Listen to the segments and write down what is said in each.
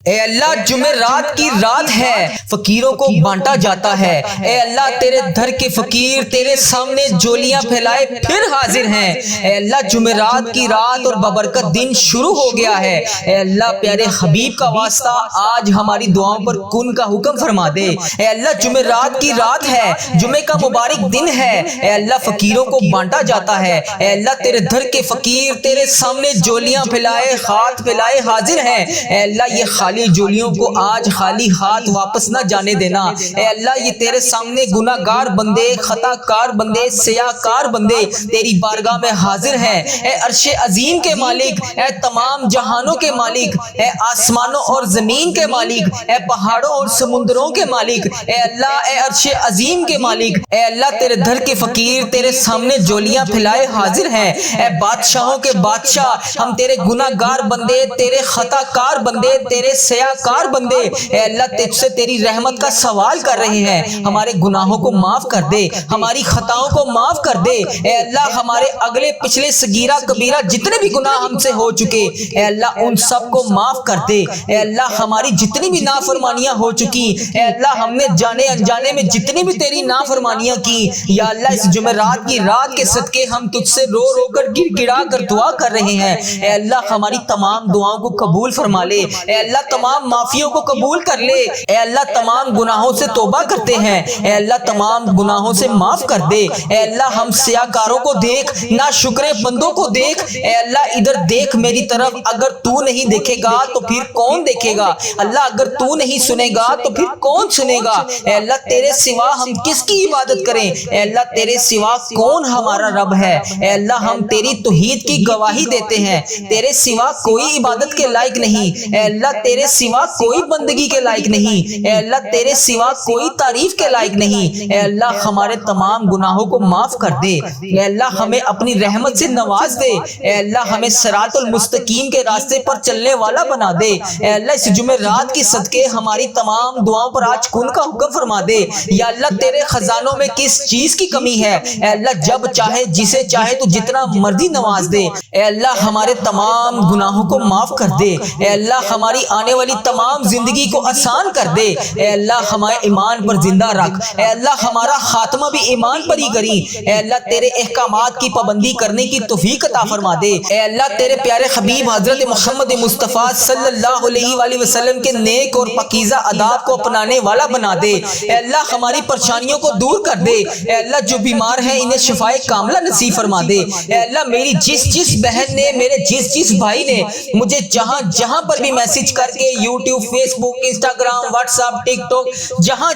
اے اللہ جمعرات کی رات ہے، فقیروں کو بانٹا جاتا ہے۔ اے اللہ تیرے دھر کے فقیر تیرے سامنے جولیاں پھیلائے پھر حاضر ہیں۔ اے اللہ جمعرات کی رات اور ببرکت دن شروع ہو گیا ہے۔ اے اللہ پیارے حبیب کا واسطہ آج ہماری دعاؤں پر کن کا حکم فرما دے۔ اے اللہ جمعرات کی رات ہے، جمعے کا مبارک دن ہے۔ اے اللہ فقیروں کو بانٹا جاتا ہے۔ اے اللہ تیرے دھر کے فقیر تیرے سامنے جولیاں پھیلائے ہاتھ پھیلائے حاضر ہیں۔ اے اللہ یہ خالی جولیوں کو آج خالی ہاتھ واپس نہ جانے دینا۔ اے اللہ یہ تیرے سامنے گناہ گار بندے، خطا کار بندے، سیاہ کار بندے تیری بارگاہ میں حاضر ہیں۔ اے عرش عظیم کے مالک، اے تمام جہانوں کے مالک، اے آسمانوں اور زمین کے مالک، اے پہاڑوں اور سمندروں کے مالک، اے اللہ اے عرش عظیم کے مالک، اے اللہ تیرے دھر کے فقیر تیرے سامنے جولیاں پھیلائے حاضر ہیں۔ اے بادشاہوں کے بادشاہ، ہم تیرے گناہ گار بندے، تیرے خطا کار بندے، تیرے سیاہ کار بندے اے اللہ تجھ سے تیری رحمت کا سوال کر رہے ہیں۔ ہمارے گناہوں کو معاف کر دے، ہماری خطاؤں کو معاف کر دے۔ اے اللہ ہمارے اگلے پچھلے صغیرہ کبیرہ جتنے بھی گناہ ہم سے ہو چکے اے اللہ ان سب کو معاف کر دے۔ اے اللہ ہماری جتنی بھی نافرمانیاں ہو چکی اے اللہ ہم نے جانے انجانے میں جتنی بھی تیری نافرمانیاں کی یا اللہ اس جمعرات کی رات کے صدقے ہم تجھ سے رو رو کر گر گڑا کر دعا کر رہے ہیں۔ اے اللہ ہماری تمام دعاؤں کو قبول فرما لے۔ اے اللہ تمام معافیوں کو قبول کر لے۔ اے اللہ تمام گناہوں سے توبہ کرتے ہیں، اے اللہ تمام گناہوں سے معاف کر دے۔ اے اللہ ہم سیاہ کاروں کو دیکھ، ناشکرے بندوں کو دیکھ، اے اللہ ادھر دیکھ میری طرف، اگر تو نہیں دیکھے گا تو پھر کون دیکھے گا؟ اللہ اگر تو نہیں سنے گا تو پھر کون سنے گا؟ اے اللہ تیرے سوا ہم کس کی عبادت کریں؟ اے اللہ تیرے سوا کون ہمارا رب ہے؟ اے اللہ ہم تیری توحید کی گواہی دیتے ہیں، تیرے سوا کوئی عبادت کے لائق نہیں۔ اے اللہ تیرے سوا کوئی بندگی کے لائق نہیں۔ اے اللہ تیرے سوا کوئی تعریف کے لائق نہیں۔ اے اللہ ہمارے تمام گناہوں کو معاف کر دے۔ اے اللہ ہمیں اپنی رحمت سے نواز دے۔ اے اللہ ہمیں صراط المستقیم کے راستے پر چلنے والا بنا دے۔ اے اللہ اس جمعرات کی صدقے ہماری تمام دعاؤں پر آج کن کا حکم فرما دے۔ یا اللہ تیرے خزانوں میں کس چیز کی کمی ہے؟ اے اللہ جب چاہے جسے چاہے تو جتنا مرضی نواز دے۔ اے اللہ ہمارے تمام گناہوں کو معاف کر دے۔ اے اللہ ہماری آنے والی تمام زندگی کو آسان کر دے۔ اے اللہ ہمارے ایمان پر زندہ رکھ۔ اے اللہ ہمارا خاتمہ بھی ایمان پر ہی کری۔ اے اللہ تیرے احکامات کی پابندی کرنے کی توفیق عطا فرما دے۔ اے اللہ تیرے پیارے حبیب حضرت محمد مصطفیٰ صلی اللہ علیہ وآلہ وسلم کے نیک اور پاکیزہ آداب کو اپنانے والا بنا دے۔ اے اللہ ہماری پریشانیوں کو دور کر دے۔ اے اللہ جو بیمار ہیں انہیں شفائے کاملہ نصیب فرما دے۔ اے اللہ میری جس بہن نے، میرے جس بھائی نے مجھے جہاں پر بھی میسج کر کے یوٹیوب، فیس بک، انسٹاگرام، واٹس ایپ، ٹک ٹاک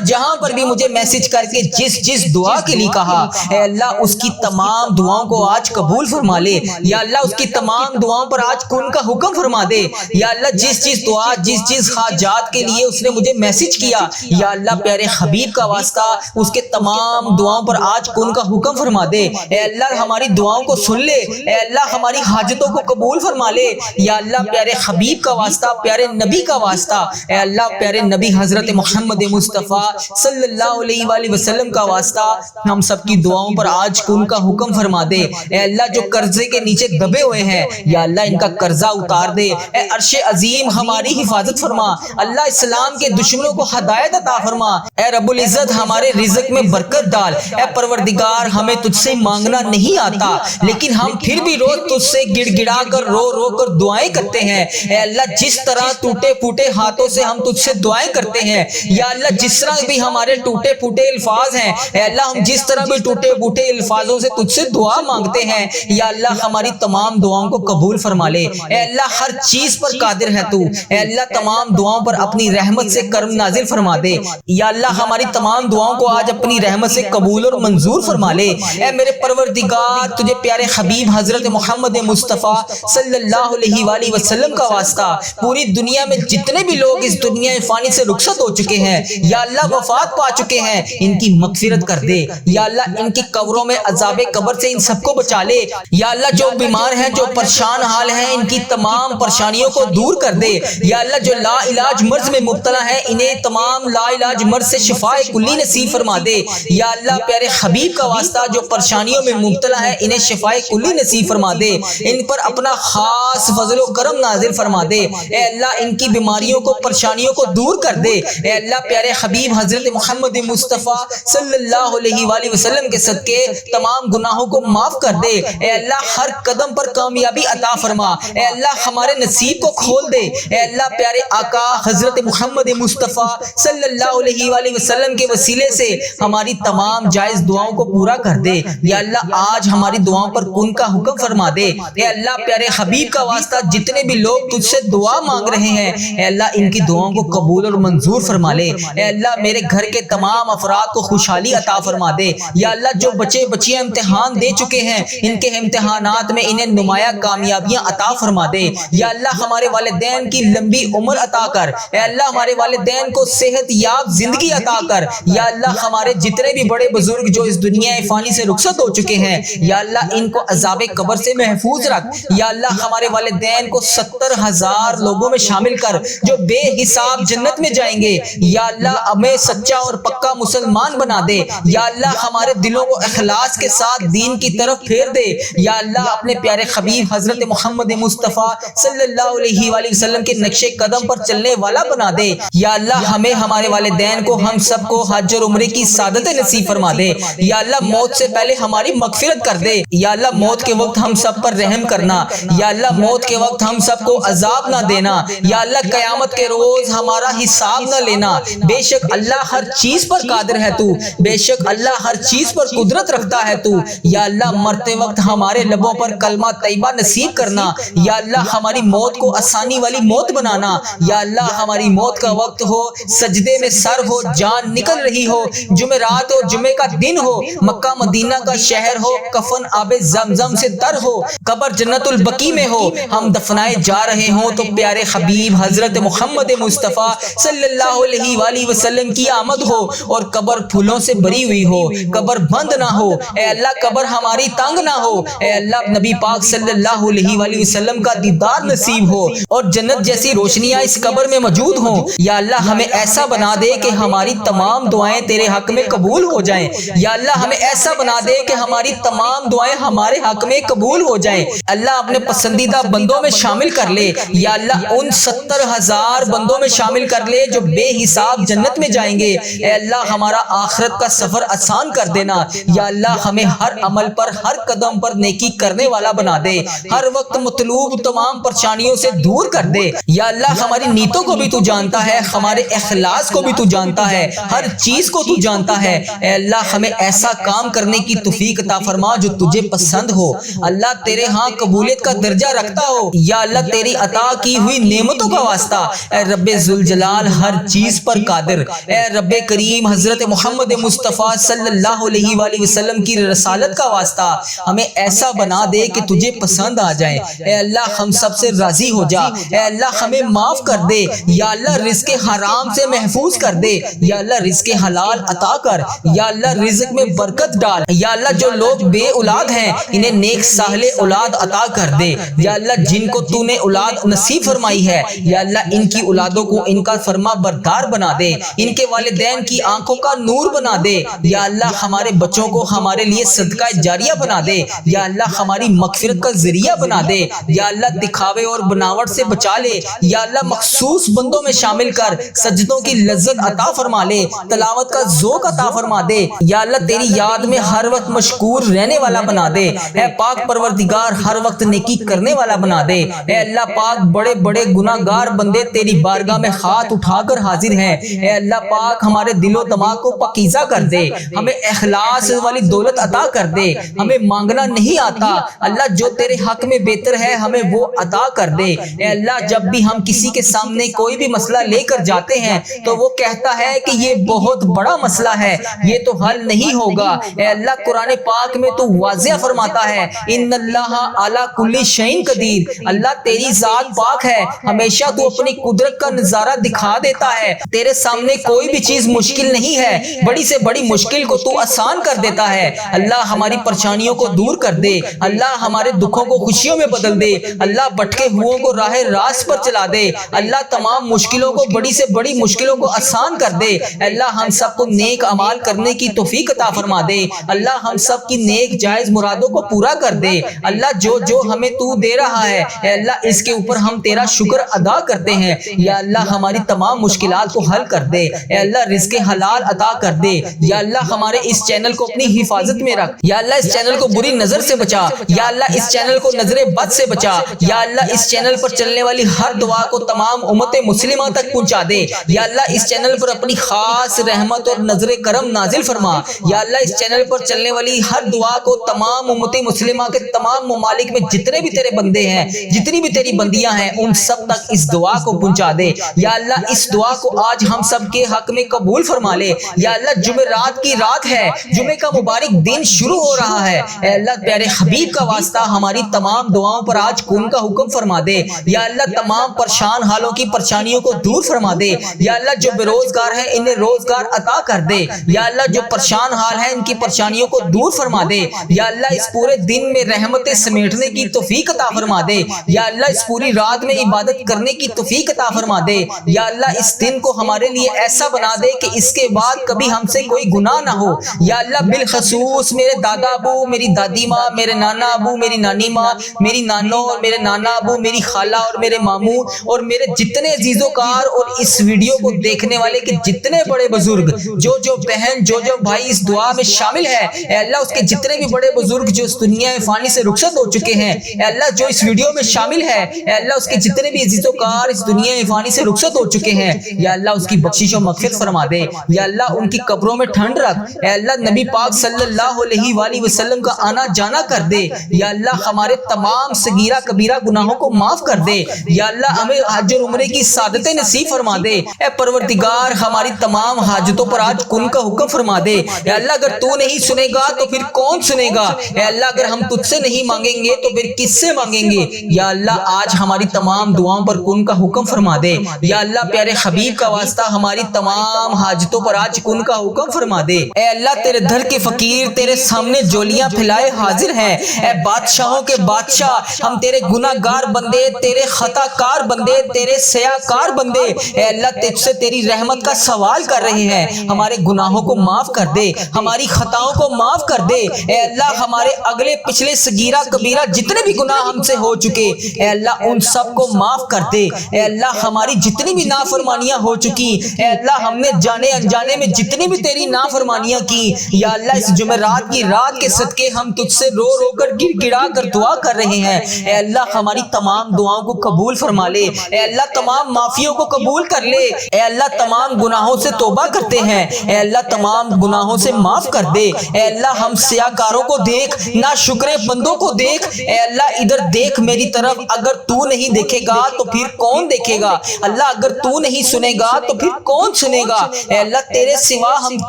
جہاں پر بھی مجھے میسج کر کے جس دعا کے لیے کہا اے اللہ اس کی تمام دعاؤں کو آج قبول فرما لے۔ یا اللہ اس کی تمام دعاؤں پر آج کن کا حکم فرما دے۔ یا اللہ جس دعا جس حاجات کے لیے اس نے مجھے میسج کیا یا اللہ پیارے حبیب کا واسطہ اس کے تمام دعاؤں پر آج کن کا حکم فرما دے۔ اے اللہ ہماری دعاؤں کو سن لے۔ اے اللہ ہماری حاجتوں کو قبول فرما لے۔ یا اللہ پیارے حبیب کا واسطہ، پیارے نبی کا واسطہ، اے اللہ پیارے نبی حضرت محمد مصطفیٰ صلی اللہ علیہ وآلہ وسلم کا واسطہ ہم سب کی دعاؤں پر آج کن کا حکم فرما دے۔ اے اللہ جو قرضے کے نیچے دبے ہوئے ہیں یا اللہ ان کا قرضہ اتار دے۔ اے عرش عظیم ہماری حفاظت فرما۔ اللہ اسلام کے دشمنوں کو ہدایت عطا فرما۔ اے رب العزت ہمارے رزق میں برکت ڈال۔ اے پروردگار ہمیں تجھ سے مانگنا نہیں آتا لیکن ہم پھر بھی روز تجھ سے گڑ گڑا کر رو کر دعائیں کرتے ہیں۔ اے اللہ جس طرح ٹوٹے پھوٹے ہاتھوں سے ہم تجھ سے دعائیں کرتے ہیں یا اللہ جس طرح بھی ہمارے ٹوٹے پھوٹے الفاظ ہیں اے اللہ ہم جس طرح بھی ٹوٹے پھوٹے الفاظوں سے تجھ سے دعا مانگتے ہیں یا اللہ ہماری تمام دعاؤں کو قبول فرما لے۔ اے اللہ ہر چیز پر قادر ہے تو، اے اللہ تمام دعاؤں پر اپنی رحمت سے کرم نازل فرما دے۔ یا اللہ ہماری تمام دعاؤں کو آج اپنی رحمت سے قبول اور منظور فرما لے۔ اے میرے پروردگار تجھے پیارے حبیب حضرت محمد مصطفیٰ صلی اللہ علیہ وآلہ وسلم کا واسطہ پوری دنیا میں جتنے بھی لوگ اس دنیا فانی سے رخصت ہو چکے ہیں یا اللہ وفات پا چکے ہیں ان کی مغفرت کر دے۔ یا اللہ ان کی قبروں میں عذاب قبر سے ان سب کو بچا لے۔ یا اللہ جو بیمار ہیں، جو پریشان حال ہیں، ان کی تمام پریشانیوں کو دور کر دے۔ یا اللہ جو لا علاج مرض میں مبتلا ہیں انہیں تمام لا علاج مرض سے شفاء کلی نصیب فرما دے۔ یا اللہ پیارے حبیب کا واسطہ جو پریشانیوں میں مبتلا ہیں انہیں شفاء کلی نصیب فرما دے۔ ان پر اپنا خاص فضل و کرم نازل فرما دے۔ اے اللہ ان کی بیماریوں کو پریشانیوں کو دور کر دے۔ اے اللہ پیارے حبیب حضرت محمد مصطفیٰ صلی اللہ علیہ وآلہ وسلم کے صدقے تمام گناہوں کو معاف کر دے۔ اے اللہ ہر قدم پر کامیابی عطا فرما۔ اے اللہ ہمارے نصیب کو کھول دے۔ اے اللہ پیارے آقا حضرت محمد مصطفیٰ صلی اللہ علیہ وآلہ وسلم کے وسیلے سے ہماری تمام جائز دعاؤں کو پورا کر دے۔ یا اللہ آج ہماری دعاؤں پر کن کا حکم فرما دے۔ اے اللہ پیارے حبیب کا واسطہ جتنے بھی لوگ تجھ سے دعا مانگ رہے ہیں، اے اللہ ان کی دعاؤں کو قبول اور منظور فرما لے۔ اے اللہ میرے گھر کے تمام افراد کو خوشحالی عطا فرما دے۔ یا اللہ جو بچے بچیاں امتحان دے چکے ہیں، ان کے امتحانات میں انہیں نمایاں کامیابیاں عطا فرما دے۔ یا اللہ ہمارے والدین کی لمبی عمر عطا کر۔ اے اللہ ہمارے والدین کو صحت یاب زندگی عطا کر۔ یا اللہ ہمارے جتنے بھی بڑے بزرگ جو اس دنیا فانی سے رخصت ہو چکے ہیں، یا اللہ ان کو عذاب قبر سے محفوظ رکھ۔ یا اللہ ہمارے والدین کو 70,000 لوگوں میں شامل کر جو بے حساب جنت میں جائیں گے۔ یا اللہ ہمیں سچا اور پکا مسلمان بنا دے۔ یا اللہ ہمارے دلوں کو اخلاص کے ساتھ دین کی طرف پھیر دے۔ یا اللہ اپنے پیارے حبیب حضرت محمد مصطفیٰ صلی اللہ علیہ وآلہ وسلم کے نقش قدم پر چلنے والا بنا دے۔ یا اللہ ہمیں ہمارے والدین کو ہم سب کو حج اور عمرے کی سعادت نصیب فرما دے۔ یا اللہ موت سے پہلے ہماری مغفرت کر دے۔ یا اللہ موت کے وقت ہم سب پر رحم کرنا۔ یا اللہ موت کے وقت ہم سب کو عذاب نہ دینا۔ یا اللہ قیامت کے روز ہمارا حساب نہ لینا۔ بے شک اللہ ہر چیز پر قادر ہے تو، بے شک اللہ ہر چیز پر قدرت رکھتا ہے تو۔ یا اللہ مرتے وقت ہمارے لبوں پر کلمہ طیبہ نصیب کرنا۔ یا اللہ ہماری موت کو آسانی والی موت بنانا۔ یا اللہ ہماری موت کا وقت ہو، سجدے میں سر ہو، جان نکل رہی ہو، جمعرات ہو، جمعے کا دن ہو، مکہ مدینہ کا شہر ہو، کفن آب زمزم سے تر ہو، قبر جنت البقیع میں ہو، ہم دفنائے جا رہے ہوں تو پیارے حبیب حضرت محمد مصطفیٰ صلی اللہ علیہ وآلہ وسلم کی آمد ہو اور قبر پھولوں سے بھری ہوئی ہو، قبر بند نہ ہو۔ اے اللہ قبر ہماری تنگ نہ ہو۔ اے اللہ نبی پاک صلی اللہ علیہ وآلہ وسلم کا دیدار نصیب ہو اور جنت جیسی روشنیاں اس قبر میں موجود ہوں۔ یا اللہ ہمیں ایسا بنا دے کہ ہماری تمام دعائیں تیرے حق میں قبول ہو جائیں۔ یا اللہ ہمیں ایسا بنا دے کہ ہماری تمام دعائیں ہمارے حق میں قبول ہو جائیں۔ اللہ اپنے پسندیدہ بندوں میں شامل کر لے۔ یا اللہ ان 70,000 بندوں میں شامل کر لے جو بے حساب جنت میں جائیں گے۔ اے اللہ ہمارا آخرت کا سفر آسان کر دینا۔ یا اللہ ہمیں ہر عمل پر ہر قدم پر نیکی کرنے والا بنا دے، ہر وقت مطلوب تمام پریشانیوں سے دور کر دے۔ یا اللہ ہماری نیتوں کو بھی تو جانتا ہے، ہمارے اخلاص کو بھی تو جانتا ہے، ہر چیز کو تو جانتا ہے۔ اے اللہ ہمیں ایسا کام کرنے کی توفیق عطا فرما جو تجھے پسند ہو، اللہ تیرے ہاں قبولیت کا درجہ رکھتا ہو۔ یا اللہ تیری عطا کی ہوئی نعمتوں کا واسطہ، اے رب ذوالجلال ہر چیز پر قادر، اے رب کریم حضرت محمد مصطفیٰ صلی اللہ علیہ وآلہ وسلم کی رسالت کا واسطہ ہمیں ایسا بنا دے کہ تجھے پسند آ جائے۔ اے اللہ ہم سب سے راضی ہو جا۔ اے اللہ ہمیں معاف کر دے۔ یا اللہ رزق حرام سے محفوظ کر دے۔ یا اللہ رزق حلال عطا کر۔ یا اللہ رزق میں برکت ڈال۔ یا اللہ جو لوگ بے اولاد ہیں انہیں نیک صالح اولاد عطا کر دے۔ یا اللہ جن کو تو نے اولاد نصیب فرمائی ہے، یا اللہ ان کی اولادوں کو ان کا فرما بردار بنا دے، ان کے والدین کی آنکھوں کا نور بنا دے۔ یا اللہ ہمارے بچوں کو ہمارے لیے صدقہ جاریہ بنا دے۔ یا اللہ ہماری مغفرت کا ذریعہ بنا دے۔ یا اللہ دکھاوے اور بناوٹ سے بچا لے۔ یا اللہ مخصوص بندوں میں شامل کر سجدوں کی لذت عطا فرما لے، تلاوت کا ذوق عطا فرما دے۔ یا اللہ تیری یاد میں ہر وقت مشکور رہنے والا بنا دے۔ اے پاک پروردگار ہر وقت نیکی کرنے والا بنا دے۔ اے اللہ پاک بڑے بڑے گناہگار بندے تیری بارگاہ میں ہاتھ اٹھا کر حاضر ہیں۔ اے اللہ پاک ہمارے دل و دماغ کو پاکیزہ کر دے، ہمیں اخلاص والی دولت عطا کر دے۔ ہمیں مانگنا نہیں آتا، اللہ جو تیرے حق میں بہتر ہے ہمیں وہ عطا کر دے۔ اے اللہ جب بھی ہم کسی کے سامنے کوئی بھی مسئلہ لے کر جاتے ہیں تو وہ کہتا ہے کہ یہ بہت بڑا مسئلہ ہے، یہ تو حل نہیں ہوگا۔ اے اللہ قرآن پاک میں تو واضح فرماتا ہے ان اللہ علی کل شیء قدیر، اللہ تیری ذات پاک ہے، ہمیشہ تو اپنی قدرت کا نظارہ دکھا دیتا ہے، تیرے سامنے کوئی بھی چیز مشکل نہیں ہے، بڑی سے بڑی مشکل کو تو آسان کر دیتا ہے۔ اللہ ہماری پریشانیوں کو دور کر دے، اللہ ہمارے دکھوں کو خوشیوں میں بدل دے، اللہ بھٹکے ہوئوں کو راہ راست پر چلا دے، اللہ تمام مشکلوں کو بڑی سے بڑی مشکلوں کو آسان کر دے۔ اللہ ہم سب کو نیک اعمال کرنے کی توفیق عطا فرما دے، اللہ ہم سب کی نیک جائز مرادوں کو پورا کر دے۔ اللہ جو جو ہمیں تو دے رہا ہے اے اللہ اس کے اوپر ہم تیرا شکر ادا کرتے ہیں۔ یا اللہ ہماری تمام مشکلات کو حل کر دے، اے اللہ رزق حلال عطا کر دے۔ یا اللہ ہمارے اس چینل کو اپنی حفاظت میں رکھ، یا اللہ اس چینل کو بری نظر سے بچا، یا اللہ اس چینل کو نظر بد سے بچا، یا اللہ اس چینل پر چلنے والی ہر دعا کو تمام امت مسلمہ تک پہنچا دے۔ یا اللہ اس چینل پر اپنی خاص رحمت اور نظر کرم نازل فرما۔ یا اللہ اس چینل پر چلنے والی ہر دعا کو تمام امت مسلمہ کے تمام ممالک میں جتنے بھی تیرے بندے ہیں، جتنی بھی تیری بندیاں ہیں، ان سب تک اس دعا کو پہنچا دے۔ یا اللہ اس دعا کو آج ہم سب کے حق میں قبول فرما لے۔ یا اللہ جمعرات کی رات ہے، جمعے کا مبارک دن شروع ہو رہا ہے، اے اللہ پیارے حبیب کا واسطہ ہماری تمام دعاؤں پر آج کن کا حکم فرما دے۔ یا اللہ تمام پریشان حالوں کی پریشانیوں کو دور فرما دے۔ یا اللہ جو بے روزگار ہیں انہیں روزگار عطا کر دے۔ یا اللہ جو پریشان حال ہیں ان کی پریشانیوں کو دور فرما دے۔ یا اللہ اس پورے دن میں رحمتیں سمیٹنے کی توفیق عطا فرما دے۔ یا اللہ اس پوری رات میں عبادت کرنے کی توفیق عطا فرما دے۔ یا اللہ اس دن کو ہمارے لیے ایسا بنا دے کہ اس کے بعد کبھی ہم سے کوئی گناہ نہ ہو۔ یا اللہ بالخصوص میرے دادا ابو، میری دادی ماں، میرے نانا ابو، میری نانی ماں، میری نانو اور میرے نانا ابو، میری خالہ اور میرے ماموں اور میرے جتنے عزیز و کار اور اس ویڈیو کو دیکھنے والے کے جتنے بڑے بزرگ، جو بہن، جو بھائی اس دعا میں شامل ہے، اے اللہ اس کے جتنے بھی بڑے بزرگ جو اس دنیا فانی سے رخصت ہو چکے ہیں، اے اللہ جو اس ویڈیو میں شامل ہے، اے اللہ اس کے جتنے بھی عزیز و کار اس دنیا فانی سے رخصت ہو چکے ہیں، یا اللہ اس کی بخشش و مغفرت فرما دے۔ یا اللہ ان کی قبروں میں ٹھنڈ رکھ، اے اللہ نبی پاک صلی اللہ علیہ وآلہ وسلم کا آنا جانا کر دے۔ یا اللہ ہمارے تمام صغیرہ کبیرہ گناہوں کو معاف کر دے۔ یا اللہ ہمیں حج اور عمرے کی سعادتیں نصیب فرما دے۔ اے پروردگار ہماری تمام حاجتوں پر آج کن کا حکم فرما دے۔ اے اللہ اگر تو نہیں سنے گا تو پھر کون سنے گا؟ اے اللہ اگر ہم تجھ سے نہیں مانگیں گے تو پھر کس سے مانگیں گے؟ یا اللہ آج ہماری تمام دعاؤں پر کن کا حکم فرما دے۔ یا اللہ پیارے حبیب کا واسطہ ہماری تمام حاجتوں پر آج کن کا حکم فرما دے۔ اے اللہ تیرے در کے فقیر تیرے سامنے جولیاں پھیلائے حاضر ہیں۔ اے بادشاہوں کے بادشاہ ہم تیرے گناہ گار بندے، تیرے خطا کار بندے، تیرے سیاہ کار بندے، اے اللہ تجھ سے تیری رحمت کا سوال کر رہے ہیں۔ ہمارے گناہوں کو معاف کر دے، ہماری خطاؤں کو معاف کر دے۔ اے اللہ ہمارے اگلے پچھلے صغیرہ کبیرہ جتنے بھی گناہ ہم سے ہو چکے، اے اللہ ان سب کو معاف کر دے۔ اے اللہ ہماری جتنی بھی نافرمانیاں ہو چکی، اے اللہ ہم نے جانے انجانے میں جتنی بھی تیری نافرمانیاں کی، یا اللہ اس جمعرات کی رات کے صدقے ہم تجھ سے رو رو کر گر گڑا کر دعا کر رہے ہیں۔ اے اللہ ہماری تمام دعاؤں کو قبول فرما لے۔ اے اللہ تمام معافیوں کو قبول کر لے۔ اے اللہ تمام گناہوں سے توبہ کرتے ہیں، اے اللہ تمام گناہوں سے معاف کر دے۔ اے اللہ ہم سیاہ کاروں کو دیکھ، نا شکرے بندوں کو دیکھ، اے اللہ ادھر دیکھ میری طرف، اگر تو نہیں دیکھے گا تو پھر کون دیکھے گا؟ اللہ اگر تو نہیں سنے گا تو پھر کون سنے گا؟ اے اللہ تیرے سوا ہم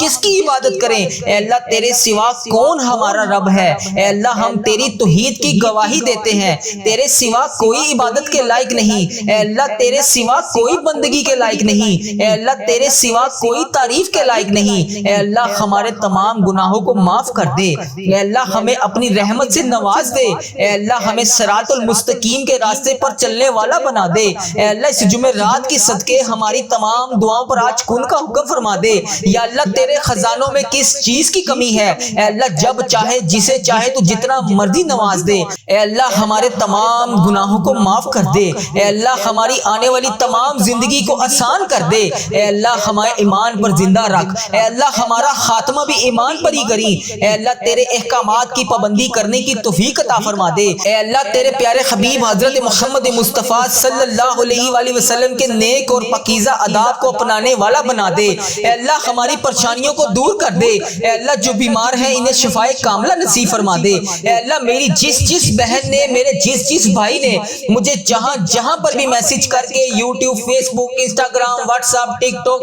کس کی عبادت کریں؟ اے اللہ تیرے سوا کون ہمارا رب ہے؟ اے اللہ ہم تیری توحید کی گواہی دیتے ہیں، تیرے سوا کوئی عبادت کے لائق نہیں، اے اللہ تیرے سوا کوئی بندگی کے لائق نہیں، اے اللہ تیرے سوا کوئی تعریف کے لائق نہیں۔ اے اللہ ہمارے تمام گناہوں کو معاف کر دے۔ اے اللہ ہمیں اپنی رحمت سے نواز دے۔ اے اللہ ہمیں صراط المستقیم کے راستے پر چلنے والا بنا دے۔ اے اللہ اس جمعرات کی صدقے ہماری تمام دعاؤں پر آج کن کا حکم فرما دے۔ یا اللہ تیرے خزانوں میں کس چیز کی کمی ہے؟ اے اللہ جب چاہے جسے چاہے تو جتنا مرضی نواز دے۔ اے اللہ ہمارے تمام گناہوں کو معاف کر دے۔ اے اللہ ہماری آنے والی تمام زندگی کو آسان کر دے۔ اے اللہ ہمارے ایمان پر زندہ رکھ۔ اے اللہ ہمارا خاتمہ بھی ایمان پر ہی کری۔ اے اللہ تیرے احکامات کی پابندی کرنے کی توفیق عطا فرما دے۔ اے اللہ تیرے پیارے حبیب حضرت محمد مصطفیٰ صلی اللہ علیہ وآلہ وسلم کے نیک اور پاکیزہ آداب کو اپنانے والا بنا دے۔ اے اللہ ہماری پریشانیوں کو دور کر دے۔ اے اللہ جو بیمار ہیں انہیں شفائے کاملہ نصیب فرما دے۔ اے اللہ میری جس بہن نے، میرے جس بھائی نے مجھے جہاں پر بھی میسج کر کے یوٹیوب، فیس بک، انسٹاگرام، واٹس ایپ، ٹک ٹاک،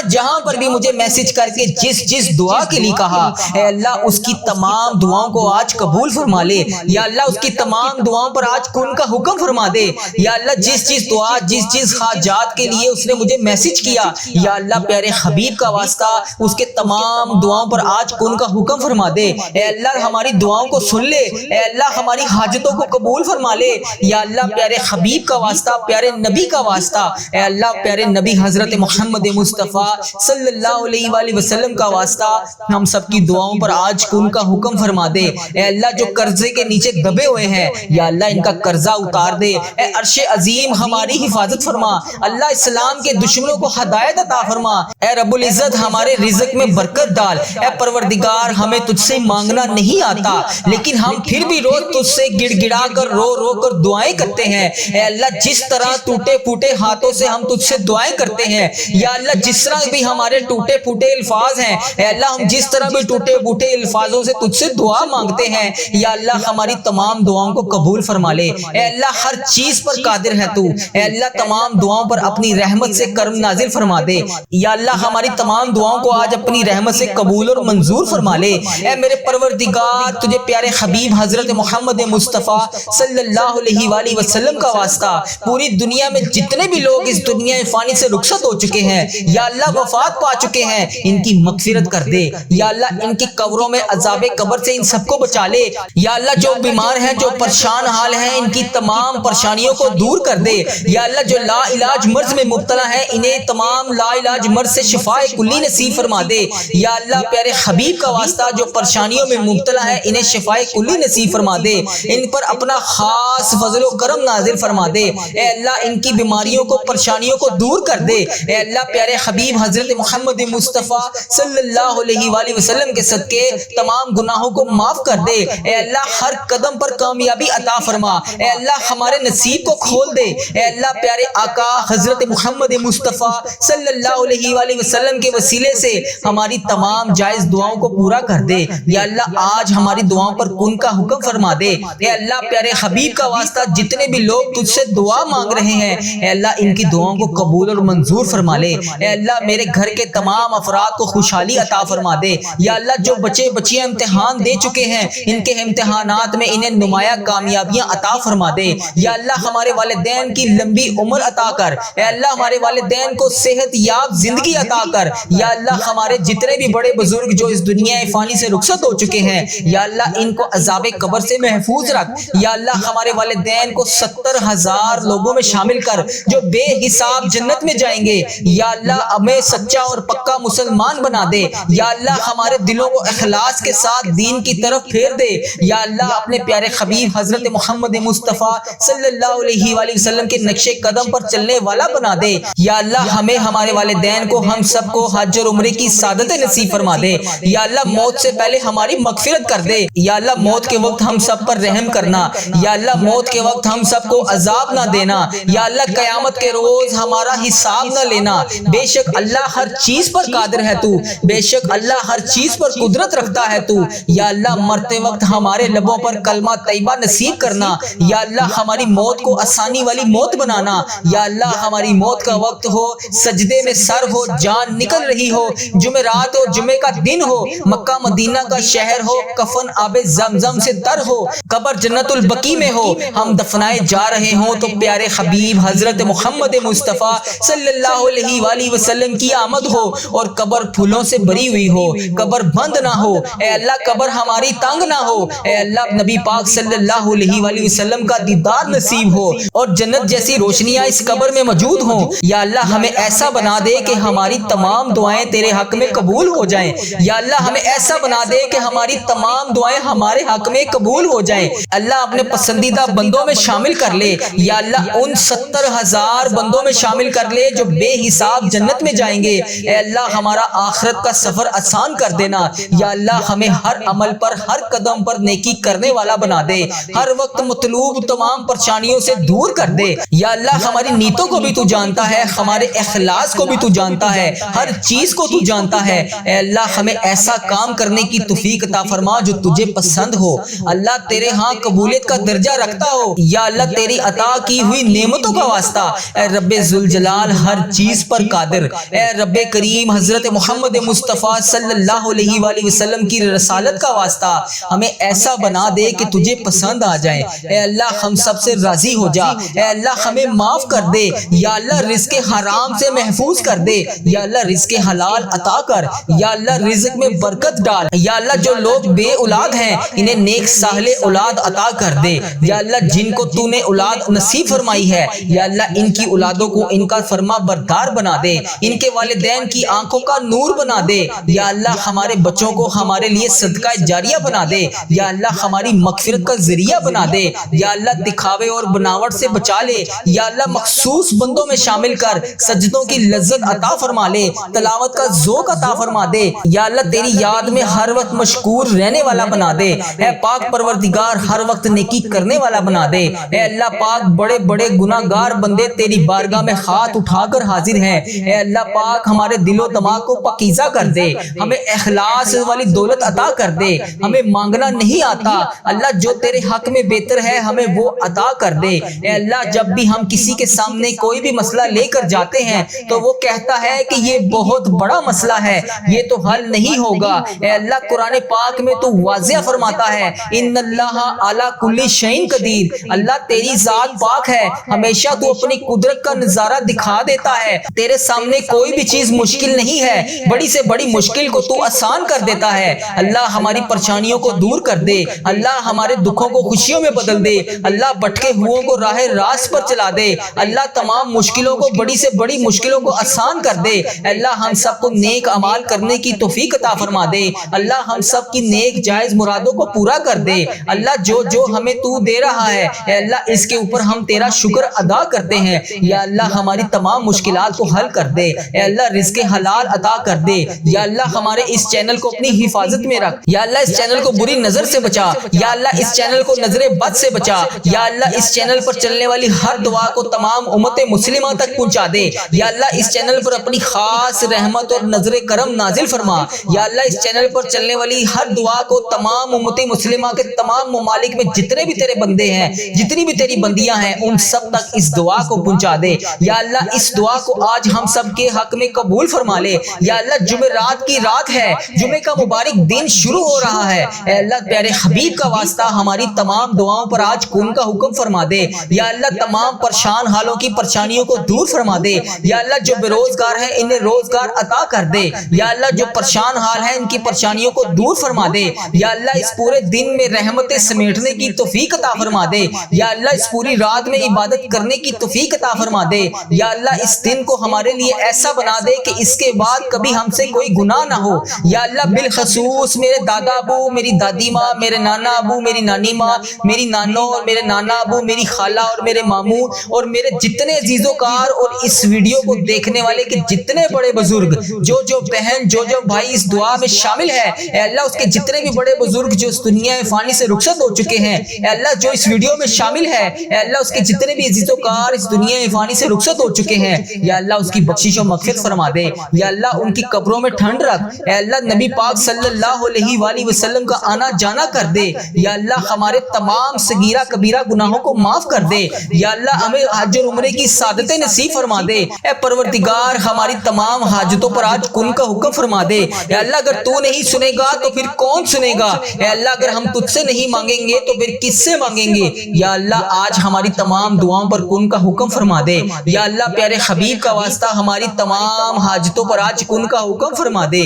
جہاں پر بھی مجھے میسج کر کے جس دعا کے لیے کہا، اے اللہ اس کی تمام دعاؤں کو آج قبول فرما لے۔ یا اللہ اس کی تمام دعاؤں پر آج کن کا حکم فرما دے۔ یا اللہ جس دعا، جس حاجات کے لیے اس نے مجھے میسج کیا، یا اللہ پیارے حبیب کا واسطہ اس کے تمام دعاؤں پر آج کن کا حکم فرما دے۔ اے اللہ ہماری دعاؤں کو سن لے۔ اے اللہ ہماری حاجتوں کو قبول فرما لے۔ یا اللہ پیارے حبیب کا واسطہ، پیارے نبی کا واسطہ، اے اللہ پیارے نبی حضرت محمد مصطفیٰ صلی اللہ علیہ وآلہ وسلم کا واسطہ ہم سب کی دعاؤں پر آج کن کا حکم فرما دے۔ اے اللہ جو قرضے کے نیچے دبے ہوئے ہیں، یا اللہ ان کا قرضہ اتار دے۔ اے عرش عظیم عظیم ہماری حفاظت فرما، اللہ اسلام کے دشمنوں کو ہدایت عطا فرما، اے رب العزت ہمارے رزق میں برکت ڈال، اے پروردگار ہمیں تجھ سے مانگنا نہیں آتا لیکن ہم پھر بھی روز تجھ سے گڑ گڑا کر رو رو کر دعائیں کرتے ہیں، اے اللہ جس طرح ٹوٹے پھوٹے ہاتھوں سے ہم تجھ سے دعائیں کرتے ہیں، یا اللہ جس طرح بھی ہمارے ٹوٹے پھوٹے الفاظ ہیں، اے اللہ ہم جس طرح بھی ٹوٹے پھوٹے الفاظوں سے تجھ سے دعا مانگتے ہیں، یا اللہ ہماری تمام دعاؤں کو قبول فرما لے، اے اللہ ہر چیز پر قادر ہے تو، اے اللہ تمام دعاؤں پر اپنی رحمت سے کرم نازل فرما دے، یا اللہ ہماری تمام دعاؤں کو آج اپنی رحمت سے قبول اور منظور فرما لے، اے میرے پروردگار تجھے پیارے حبیب حضرت محمد مصطفیٰ صلی اللہ علیہ وآلہ وسلم کا واسطہ پوری دنیا میں جتنے بھی لوگ اس دنیا فانی سے رخصت ہو چکے ہیں، یا اللہ وفات پا چکے ہیں، ان کی مغفرت کر دے، یا اللہ ان کی قبروں میں عذاب قبر سے ان سب کو بچا لے، یا اللہ جو بیمار ہیں جو پریشان حال ہیں ان کی تمام پریشانیوں کو دور کر دے، یا اللہ جو لا علاج مرض میں مبتلا ہیں انہیں تمام لا علاج مرض سے شفاء کلی نصیب فرما دے، یا اللہ پیارے حبیب کا واسطہ جو پریشانیوں میں مبتلا ہے انہیں شفاء کلی نصیب فرما دے، ان پر اپنا خاص فضل و کرم نازل فرما دے، اے اللہ ان کی بیماریوں کو پریشانیوں کو دور کر دے، اے اللہ پیارے حبیب حضرت محمد مصطفیٰ صلی اللہ علیہ وآلہ وسلم کے صدقے تمام گناہوں کو معاف کر دے، اے اللہ ہر قدم پر کامیابی عطا فرما، اے اللہ ہمارے نصیب کو کھول دے، اے اللہ پیارے آقا حضرت محمد مصطفیٰ صلی اللہ علیہ وآلہ وسلم کے وسیلے سے ہماری تمام جائز دعاؤں کو پورا کر دے، یا اللہ آج ہماری دعاؤں پر کن کا حکم فرما دے، اے اللہ پیارے حبیب کا واسطہ جتنے بھی لوگ تجھ سے دعا مانگ رہے ہیں اے اللہ ان کی دعاؤں کو قبول اور منظور فرما لے، اے اللہ میرے گھر کے تمام افراد کو خوشحالی عطا فرما دے، یا اللہ جو بچے بچیاں امتحان دے چکے ہیں ان کے امتحانات میں انہیں نمایاں کامیابیاں عطا فرما دے، یا اللہ ہمارے والدین کی لمبی عمر عطا کر، اے اللہ ہمارے والدین کو صحت یاب زندگی عطا کر، یا اللہ ہمارے جتنے بھی بڑے بزرگ جو اس دنیا فانی سے رخصت ہو چکے ہیں یا اللہ ان کو عذاب قبر سے محفوظ رکھ، یا اللہ ہمارے والدین کو 70,000 لوگوں میں شامل کر جو بے حساب جنت میں جائیں گے، یا اللہ ہمیں سچا اور پکا مسلمان بنا دے، یا اللہ ہمارے دلوں کو اخلاص کے ساتھ دین کی طرف پھیر دے، یا اللہ اپنے پیارے حبیب حضرت محمد مصطفیٰ صلی اللہ علیہ وآلہ وسلم کے نقش قدم پر چلنے والا بنا دے، یا اللہ ہمیں ہمارے والدین کو ہم سب کو حج اور عمرے کی سعادت نصیب فرما دے، یا اللہ موت سے پہلے ہماری مغفرت کر دے، یا اللہ موت کے وقت ہم سب پر رحم کرنا، یا اللہ موت کے وقت ہم سب کو عذاب نہ دینا، یا اللہ قیامت کے روز ہمارا حساب نہ لینا، بے شک اللہ ہر چیز پر قادر ہے تو، بے شک اللہ ہر چیز پر قدرت رکھتا ہے تو، یا اللہ مرتے وقت ہمارے لبوں پر کلمہ طیبہ نصیب کرنا، یا اللہ ہماری موت کو آسانی والی موت بنانا، یا اللہ ہماری موت کا وقت ہو سجدے میں سر ہو جان نکل رہی ہو، جمعرات ہو جمعے کا دن ہو، مکہ مدینہ کا شہر ہو، کفن آب زمزم سے تر ہو، قبر جنت البقیع میں ہو، ہم دفنائے جا رہے ہوں تو پیارے حبیب حضرت محمد مصطفیٰ صلی اللہ علیہ وآلہ وسلم کی آمد ہو اور قبر پھولوں سے بری ہوئی ہو، قبر بند نہ ہو، اے اللہ قبر ہماری تنگ نہ ہو، اے اللہ نبی پاک صلی اللہ علیہ وآلہ وسلم کا دیدار نصیب ہو اور جنت جیسی روشنیاں اس قبر میں موجود ہوں، یا اللہ ہمیں ایسا بنا دے کہ ہماری تمام دعائیں تیرے حق میں قبول ہو جائیں، یا اللہ ہمیں ایسا بنا دے کہ ہماری تمام دعائیں ہمارے حق میں قبول ہو جائیں، اللہ اپنے پسندیدہ بندوں میں شامل کر لے، یا اللہ ان 70,000 بندوں میں شامل کر لے جو بے حساب جنت میں جائیں گے، اے اللہ ہمارا آخرت کا سفر آسان کر دینا، یا اللہ ہمیں ہر عمل پر ہر قدم پر نیکی کرنے والا بنا دے، ہر وقت مطلوب تمام پریشانیوں سے دور کر دے، یا اللہ ہماری نیتوں کو بھی تو جانتا ہے، ہمارے اخلاص کو بھی تو جانتا ہے، ہر چیز کو تو جانتا ہے، اے اللہ ہمیں ایسا کام کرنے کی توفیق عطا فرما جو تجھے پسند ہو، اللہ تیرے ہاں قبولیت کا درجہ رکھتا ہو، یا اللہ تیری عطا کی ہوئی نعمتوں کا واسطہ، اے رب ذوالجلال ہر چیز پر قادر، اے رب کریم حضرت محمد مصطفیٰ صلی اللہ علیہ وآلہ وسلم کی رسالت کا واسطہ ہمیں ایسا بنا دے کہ تجھے پسند آ جائے، اے اللہ ہم سب سے راضی ہو جا، اے اللہ ہمیں معاف کر دے، یا اللہ رزق حرام سے محفوظ کر دے، یا اللہ رزق حلال عطا کر، یا اللہ رزق میں برکت ڈال، یا اللہ جو لوگ بے اولاد ہیں انہیں نیک صالح اولاد عطا کر دے، یا اللہ جن کو تو نے اولاد نصیب فرمائی ہے یا اللہ ان کی اولادوں کو ان کا فرما بردار بنا دے، ان کے والدین کی آنکھوں کا نور بنا دے، یا اللہ ہمارے بچوں کو ہمارے لیے صدقہ جاریہ بنا دے، یا اللہ ہماری مغفرت کا ذریعہ بنا دے، یا اللہ دکھاوے اور بناوٹ سے بچا لے یا اللہ مخصوص بندوں میں شامل کر سجدوں کی لذت عطا فرما لے تلاوت کا ذوق عطا فرما دے یا اللہ تیری یاد میں ہر وقت مشکور رہنے والا بنا دے اے پاک پروردگار ہر وقت نیکی کرنے والا بنا دے اے اللہ پاک بڑے بڑے گناہگار بندے تیری بارگاہ میں ہاتھ اٹھا کر حاضر ہیں اے اللہ پاک ہمارے دل و دماغ کو پاکیزہ کر دے ہمیں اخلاص والی دولت عطا کر دے ہمیں مانگنا نہیں آتا اللہ جو تیرے حق میں بہتر ہے ہمیں وہ عطا کر دے اے اللہ جب بھی ہم کسی کے سامنے کوئی بھی مسئلہ لے کر جاتے ہیں تو وہ کہتا ہے کہ یہ بہت بڑا مسئلہ ہے یہ تو حل نہیں ہوگا اے اللہ قرآن پاک میں تو واضح فرماتا ہے ان اللہ علی کل شیء قدیر اللہ تیری ذات پاک ہے ہمیشہ تو اپنی قدرت کا نظارہ دکھا دیتا ہے تیرے سامنے کوئی بھی چیز مشکل نہیں ہے بڑی سے بڑی مشکل کو تو آسان کر دیتا ہے اللہ ہماری پریشانیوں کو دور کر دے اللہ ہمارے دکھوں کو خوشیوں میں بدل دے اللہ بھٹکے ہوئوں کو راہ راست پر چلا دے اللہ تمام مشکلوں کو بڑی سے بڑی مشکلوں کو آسان کر دے اللہ ہم سب کو نیک اعمال کرنے کی توفیق عطا فرما دے اللہ ہم سب کی نیک جائز مرادوں کو پورا کر دے اللہ جو جو ہمیں تو دے رہا ہے اے اللہ اس کے اوپر ہم تیرا شکر ادا کرتے ہیں یا اللہ ہماری تمام مشکلات کو حل کر دے اے اللہ رزق حلال عطا کر دے یا اللہ ہمارے اس چینل کو اپنی حفاظت میں رکھ یا اللہ اس چینل کو بری نظر سے بچا یا اللہ اس چینل کو نظر بد سے بچا یا اللہ اس چینل پر چلنے والی ہر دعا کو تمام امت مسلمہ تک پہنچا دے یا اللہ اس چینل پر اپنی خاص رحمت اور نظر کرم نازل فرما یا اللہ اس چینل پر چلنے والی ہر دعا کو تمام امت مسلمہ کے تمام ممالک میں جتنے بھی تیرے بندے ہیں جتنی بھی تیری بندیاں ہیں ان سب تک اس دعا کو پہنچا دے یا اللہ اس دعا کو آج ہم سب کے حق میں قبول فرما لے یا اللہ جمعرات کی رات ہے جمعے کا مبارک دن شروع ہو رہا ہے اے اللہ پیارے حبیب کا واسطہ ہماری تمام دعاؤں پر آج کن کا حکم فرما دے یا اللہ تمام پریشان حالوں کی پریشانیوں کو دور فرما دے یا اللہ جو بے روزگار ہیں انہیں روزگار عطا کر دے یا اللہ جو پریشان حال ہیں ان کی پریشانیوں کو دور فرما دے یا اللہ اس پورے دن میں رحمتیں سمیٹنے کی توفیق عطا فرما دے یا اللہ اس پوری رات میں عبادت کرنے کی توفیق عطا فرما دے یا اللہ اس دن کو ہمارے لیے ایسا بنا دے کہ اس کے بعد کبھی ہم سے کوئی گناہ نہ ہو یا اللہ بالخصوص میرے دادا ابو میری دادی ماں میرے نانا ابو میری نانی ماں میری نانو اور میرے نانا ابو میری خالہ اور میرے ماموں اور میرے جتنے عزیز و کار اور اس ویڈیو کو دیکھنے والے کے جتنے بڑے بزرگ جو بہن جو بھائی اس دعا میں شامل ہے اے اللہ اس کے جتنے بھی بڑے بزرگ جو اس دنیا فانی سے رخصت ہو چکے ہیں اے اللہ جو اس ویڈیو میں شامل ہے اے اللہ اس کے جتنے بھی عزیز و کار اس دنیا فانی سے رخصت ہو چکے ہیں یا اللہ اس کی بخشش و مغفرت فرما دے یا اللہ ان کی قبروں میں ٹھنڈ رکھ اے اللہ نبی پاک صلی اللہ علیہ وآلہ وسلم کا آنا جانا کر دے یا اللہ ہمارے تمام صغیرہ کبیرہ گناہوں کو معاف کر دے یا اللہ ہمیں حج اور عمرے کی سعادتیں نصیب فرما دے اے پروردگار ہماری تمام حاجتوں پر آج کن کا حکم فرما دے اے اللہ اگر تو نہیں سنے گا تو پھر کون سنے گا اے اللہ اگر ہم تجھ سے نہیں مانگیں گے تو پھر کس سے مانگیں گے یا اللہ آج ہماری تمام دعاؤں پر کن کا حکم فرما دے یا اللہ پیارے حبیب کا واسطہ ہماری تمام حاجتوں پر آج کن کا حکم فرما دے